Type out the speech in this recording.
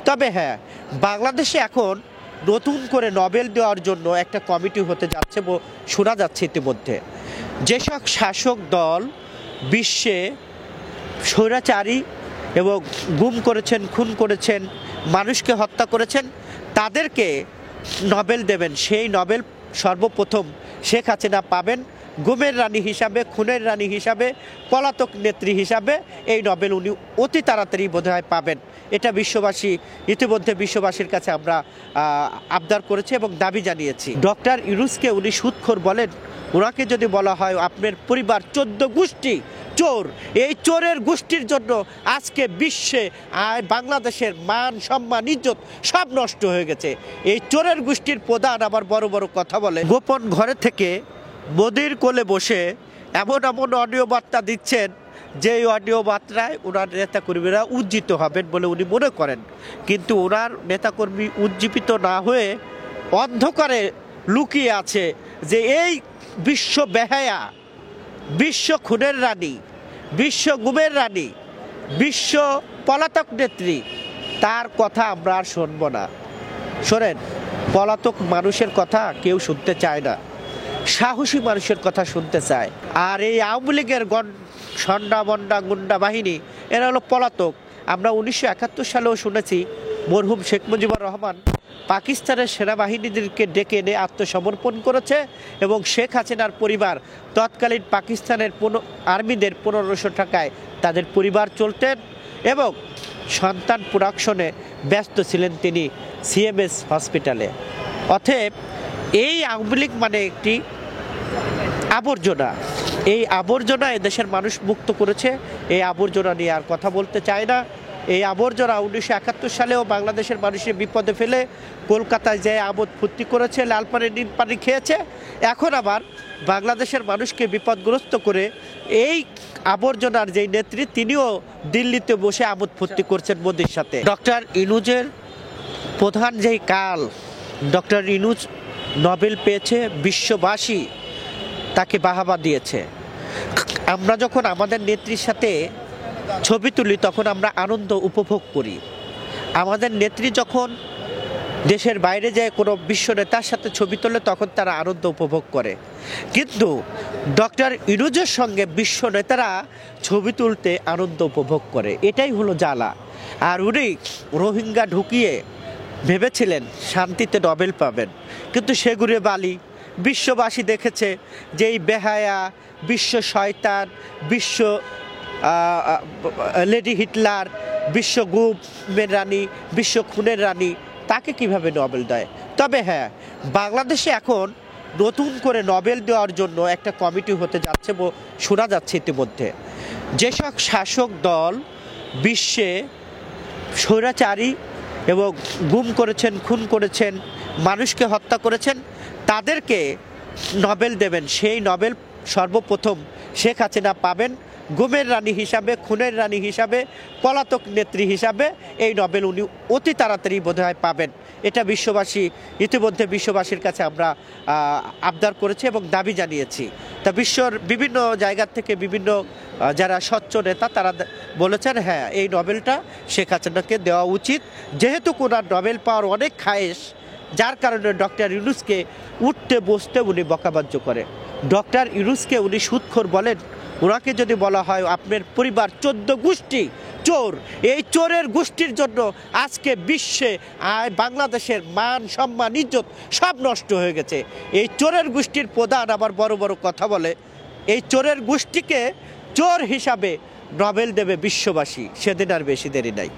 তবে হ্যাঁ, বাংলাদেশে এখন নতুন করে নোবেল দেওয়ার জন্য একটা কমিটি হতে যাচ্ছে শোনা যাচ্ছে ইতিমধ্যে। যেসব শাসক দল বিশ্বে স্বৈরাচারী এবং গুম করেছেন, খুন করেছেন, মানুষকে হত্যা করেছেন, তাদেরকে নোবেল দেবেন। সেই নোবেল সর্বপ্রথম শেখ হাসিনা পাবেন। গুমের রানী হিসাবে, খুনের রানী হিসাবে, পলাতক নেত্রী হিসাবে এই নোবেল উনি অতি তাড়াতাড়ি বোধহয় পাবেন। এটা বিশ্ববাসী ইতিমধ্যে বিশ্ববাসীর কাছে আমরা আবদার করেছি এবং দাবি জানিয়েছি। ডক্টর ইউনূসকে উনি সুদখোর বলেন। ওনাকে যদি বলা হয় আপনার পরিবার 14 গোষ্ঠী চোর, এই চোরের গোষ্ঠীর জন্য আজকে বিশ্বে বাংলাদেশের মান সম্মান ইজ্জত সব নষ্ট হয়ে গেছে। এই চোরের গোষ্ঠীর প্রধান আবার বড় বড় কথা বলে, গোপন ঘরে থেকে মোদির কোলে বসে এমন এমন অডিও বার্তা দিচ্ছেন যে অডিও বার্তায় ওনার নেতাকর্মীরা উজ্জীবিত হবেন বলে উনি মনে করেন। কিন্তু ওনার নেতাকর্মী উজ্জীবিত না হয়ে অন্ধকারে লুকিয়ে আছে যে এই বিশ্ব বেহায়া, বিশ্ব খুনের রানী, বিশ্ব গুমের রানী, বিশ্ব পলাতক নেত্রী, তার কথা আমরা আর শুনব না। শোনেন, পলাতক মানুষের কথা কেউ শুনতে চায় না, সাহসী মানুষের কথা শুনতে চায়। আর এই আওয়ামী লীগের সন্ডা বন্ডা গুন্ডা বাহিনী এরা হলো পলাতক। আমরা 1971 সালেও শুনেছি মরহুম শেখ মুজিবুর রহমান পাকিস্তানের সেনাবাহিনীদেরকে ডেকে এনে আত্মসমর্পণ করেছে এবং শেখ হাসিনার পরিবার তৎকালীন পাকিস্তানের আর্মিদের 1500 টাকায় তাদের পরিবার চলতেন এবং সন্তান প্রোডাকশনে ব্যস্ত ছিলেন তিনি সিএমএস হসপিটালে। অতএব এই আওয়ামী লীগ মানে একটি আবর্জনা। এই আবর্জনা এদেশের মানুষ মুক্ত করেছে। এই আবর্জনা নিয়ে আর কথা বলতে চায় না। এই আবর্জনা 1971 সালেও বাংলাদেশের মানুষের বিপদে ফেলে কলকাতায় যে আমোদ ফুর্তি করেছে, লাল পানি নীল পানি খেয়েছে, এখন আবার বাংলাদেশের মানুষকে বিপদগ্রস্ত করে এই আবর্জনার যেই নেত্রী তিনিও দিল্লিতে বসে আমোদ ফুর্তি করছেন মোদির সাথে। ডক্টর ইউনূসের প্রধান যেই কাল, ডক্টর ইউনূস নোবেল পেয়েছে, বিশ্ববাসী তাকে বাহাবা দিয়েছে। আমরা যখন আমাদের নেত্রীর সাথে ছবি তুলি তখন আমরা আনন্দ উপভোগ করি। আমাদের নেত্রী যখন দেশের বাইরে যায় কোনো বিশ্ব নেতার সাথে ছবি তোলে তখন তারা আনন্দ উপভোগ করে। কিন্তু ডক্টর ইউনূসের সঙ্গে বিশ্ব নেতারা ছবি তুলতে আনন্দ উপভোগ করে, এটাই হলো জ্বালা। আর উনি রোহিঙ্গা ঢুকিয়ে ভেবেছিলেন শান্তিতে নোবেল পাবেন, কিন্তু সেগুড়ে বালি। বিশ্ববাসী দেখেছে যে এই বেহায়া, বিশ্ব শয়তান, বিশ্ব লেডি হিটলার, বিশ্ব গুমের রানী, বিশ্ব খুনের রানী, তাকে কিভাবে নোবেল দেয়। তবে হ্যাঁ, বাংলাদেশে এখন নতুন করে নোবেল দেওয়ার জন্য একটা কমিটি হতে যাচ্ছে শোনা যাচ্ছে ইতিমধ্যে। যেসব শাসক দল বিশ্বে স্বৈরাচারী এবং গুম করেছেন, খুন করেছেন, মানুষকে হত্যা করেছেন, তাদেরকে নোবেল দেবেন। সেই নোবেল সর্বপ্রথম শেখ হাসিনা পাবেন। গুমের রানী হিসাবে, খুনের রানী হিসাবে, পলাতক নেত্রী হিসাবে এই নোবেল উনি অতি তাড়াতাড়ি বোধহয় পাবেন। এটা বিশ্ববাসী ইতিমধ্যে বিশ্ববাসীর কাছে আমরা আবদার করেছি এবং দাবি জানিয়েছি। তা বিশ্বর বিভিন্ন জায়গা থেকে বিভিন্ন যারা স্বচ্ছ নেতা তারা বলেছেন হ্যাঁ, এই নোবেলটা শেখ হাসিনাকে দেওয়া উচিত, যেহেতু ওনার নোবেল পাওয়ার অনেক খায়েশ, যার কারণে ডক্টর ইউনূসকে উঠতে বসতে উনি বকাবাজ্য করে। ডক্টর ইউনূসকে উনি সুদখোর বলেন। ওনাকে যদি বলা হয় আপনার পরিবার 14 গোষ্ঠী চোর, এই চোরের গোষ্ঠীর জন্য আজকে বিশ্বে বাংলাদেশের মান সম্মান ইজ্জত সব নষ্ট হয়ে গেছে। এই চোরের গোষ্ঠীর প্রধান আবার বড় বড় কথা বলে। এই চোরের গোষ্ঠীকে চোর হিসাবে নোবেল দেবে বিশ্ববাসী, সেদিন আর বেশি দেরি নাই।